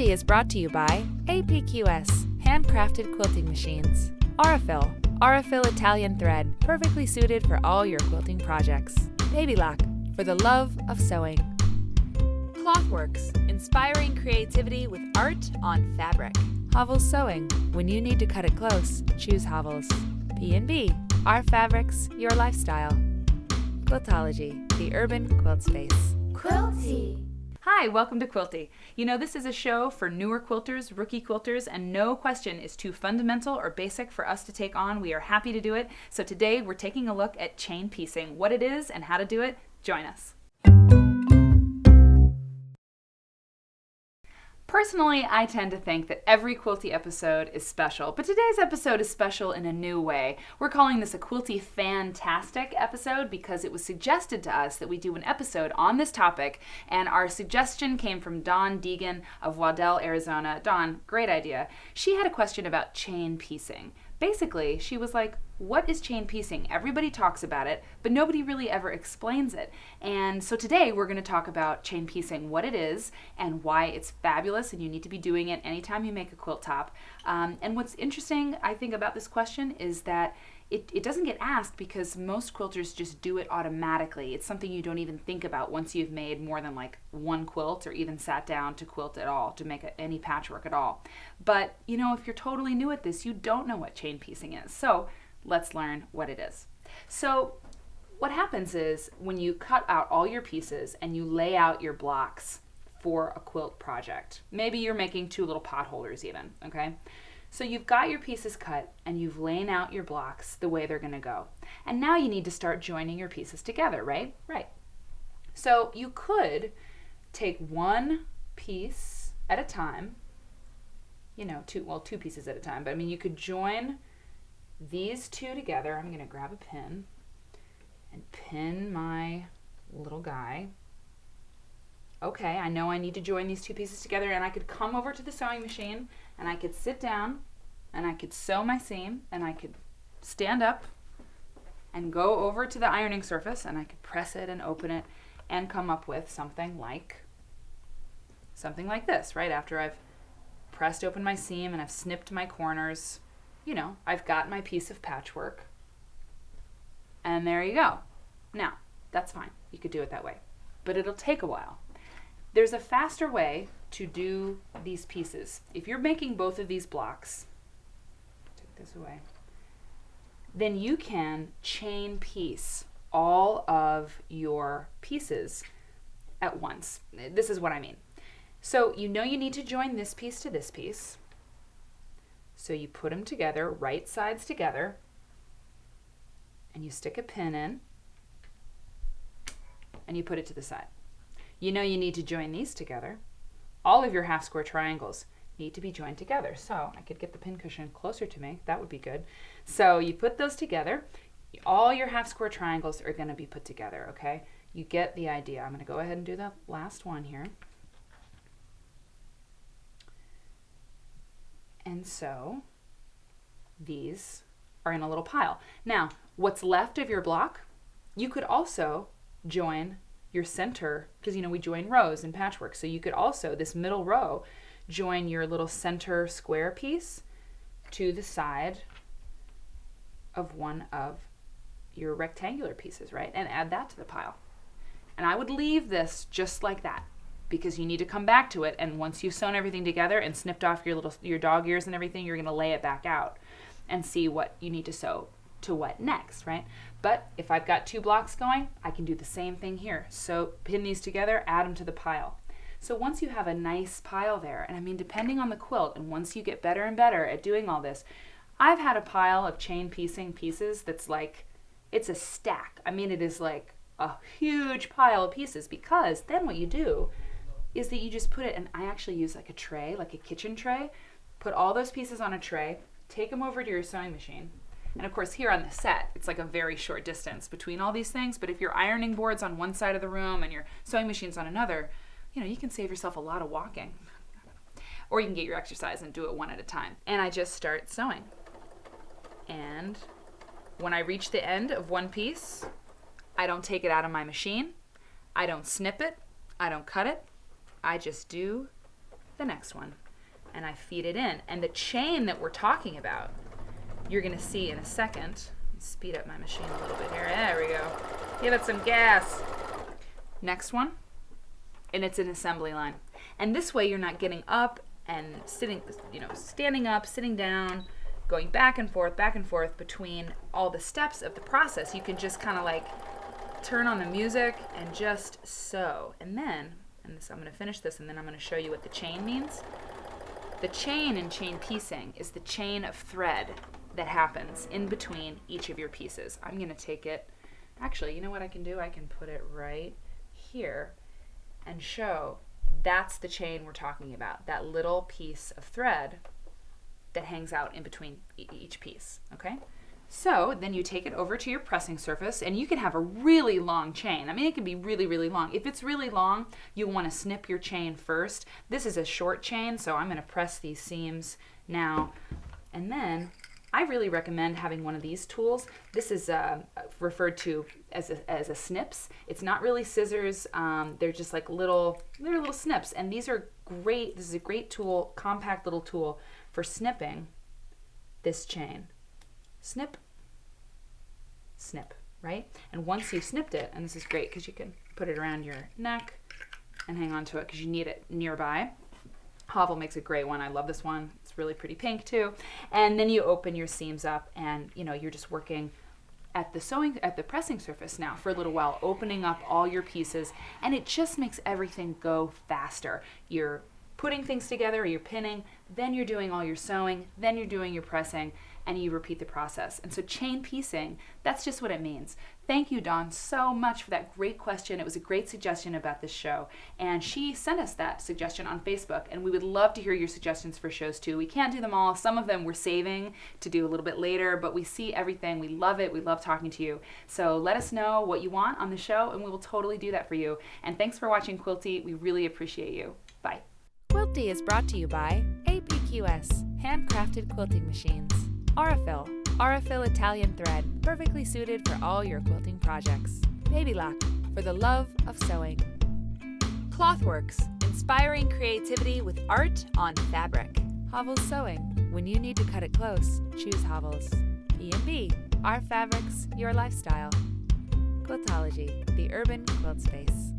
Quilty is brought to you by APQS, handcrafted quilting machines. Aurifil Italian thread, perfectly suited for all your quilting projects. Baby Lock, for the love of sewing. Clothworks, inspiring creativity with art on fabric. Hovels Sewing, when you need to cut it close, choose Hovels. B&B, our fabrics, your lifestyle. Quiltology, the urban quilt space. Quilty. Hi, welcome to Quilty. You know, this is a show for newer quilters, rookie quilters, and no question is too fundamental or basic for us to take on. We are happy to do it. So today we're taking a look at chain piecing, what it is and how to do it. Join us. Personally, I tend to think that every Quilty episode is special, but today's episode is special in a new way. We're calling this a Quilty Fantastic episode because it was suggested to us that we do an episode on this topic, and our suggestion came from Dawn Deegan of Waddell, Arizona. Dawn, great idea. She had a question about chain piecing. Basically, she was like, what is chain piecing? Everybody talks about it, but nobody really ever explains it. And so today we're going to talk about chain piecing, what it is and why it's fabulous and you need to be doing it anytime you make a quilt top. And what's interesting, I think, about this question is that it doesn't get asked because most quilters just do it automatically. It's something you don't even think about once you've made more than like one quilt or even sat down to quilt at all, to make any patchwork at all. But, you know, if you're totally new at this, you don't know what chain piecing is. So let's learn what it is. So what happens is when you cut out all your pieces and you lay out your blocks for a quilt project, maybe you're making two little pot holders even, okay? So you've got your pieces cut and you've laid out your blocks the way they're going to go. And now you need to start joining your pieces together, right? Right. So you could take one piece at a time, you know, two pieces at a time, but I mean, you could join these two together. I'm going to grab a pin and pin my little guy. Okay, I know I need to join these two pieces together, and I could come over to the sewing machine and I could sit down and I could sew my seam and I could stand up and go over to the ironing surface and I could press it and open it and come up with something like this, right? After I've pressed open my seam and I've snipped my corners, you know, I've got my piece of patchwork and there you go. Now, that's fine. You could do it that way, but it'll take a while. There's a faster way to do these pieces. If you're making both of these blocks, take this away, then you can chain piece all of your pieces at once. This is what I mean. So you know you need to join this piece to this piece. So you put them together, right sides together, and you stick a pin in, and you put it to the side. You know you need to join these together. All of your half square triangles need to be joined together. So I could get the pin cushion closer to me. That would be good. So you put those together. All your half square triangles are going to be put together, okay? You get the idea. I'm going to go ahead and do the last one here. And so these are in a little pile. Now, what's left of your block, you could also join your center, because you know we join rows in patchwork, so you could also, this middle row, join your little center square piece to the side of one of your rectangular pieces, right? And add that to the pile. And I would leave this just like that because you need to come back to it, and once you've sewn everything together and snipped off your dog ears and everything, you're going to lay it back out and see what you need to sew to what next, right? But if I've got two blocks going, I can do the same thing here. So pin these together, add them to the pile. So once you have a nice pile there, and I mean, depending on the quilt, and once you get better and better at doing all this, I've had a pile of chain piecing pieces that's like, it's a stack. I mean, it is like a huge pile of pieces, because then what you do is that you just put it, and I actually use like a tray, like a kitchen tray, put all those pieces on a tray, take them over to your sewing machine. And of course, here on the set, it's like a very short distance between all these things. But if your ironing board's on one side of the room and your sewing machine's on another, you know, you can save yourself a lot of walking. Or you can get your exercise and do it one at a time. And I just start sewing. And when I reach the end of one piece, I don't take it out of my machine. I don't snip it. I don't cut it. I just do the next one, and I feed it in. And the chain that we're talking about, you're gonna see in a second. Speed up my machine a little bit here. There we go. Give it some gas. Next one, and it's an assembly line. And this way you're not getting up and sitting, standing up, sitting down, going back and forth between all the steps of the process. You can just kind of like turn on the music and just sew. And then, I'm going to finish this and then I'm going to show you what the chain means. The chain in chain piecing is the chain of thread that happens in between each of your pieces. I'm going to take it, actually, you know what I can do? I can put it right here and show that's the chain we're talking about, that little piece of thread that hangs out in between each piece, okay? So then you take it over to your pressing surface, and you can have a really long chain. I mean, it can be really, really long. If it's really long, you want to snip your chain first. This is a short chain, so I'm going to press these seams now. And then I really recommend having one of these tools. This is referred to as a snips. It's not really scissors. They're just like little snips, and these are great. This is a great tool, compact little tool for snipping this chain. Snip, snip, right? And once you've snipped it, and this is great because you can put it around your neck and hang on to it because you need it nearby. Havel makes a great one. I love this one. It's really pretty pink too. And then you open your seams up, and you're just working at the pressing surface now for a little while, opening up all your pieces, and it just makes everything go faster. You're putting things together, you're pinning, then you're doing all your sewing, then you're doing your pressing, and you repeat the process. And so chain piecing, that's just what it means. Thank you, Dawn, so much for that great question. It was a great suggestion about this show. And she sent us that suggestion on Facebook, and we would love to hear your suggestions for shows too. We can't do them all. Some of them we're saving to do a little bit later, but we see everything. We love it. We love talking to you. So let us know what you want on the show, and we will totally do that for you. And thanks for watching Quilty. We really appreciate you. Bye. Quilty is brought to you by APQS, handcrafted quilting machines. Aurifil Italian thread, perfectly suited for all your quilting projects. Baby Lock, for the love of sewing. Clothworks, inspiring creativity with art on fabric. Havel's Sewing, when you need to cut it close, choose Havel's. E&B, our fabrics, your lifestyle. Quiltology, the urban quilt space.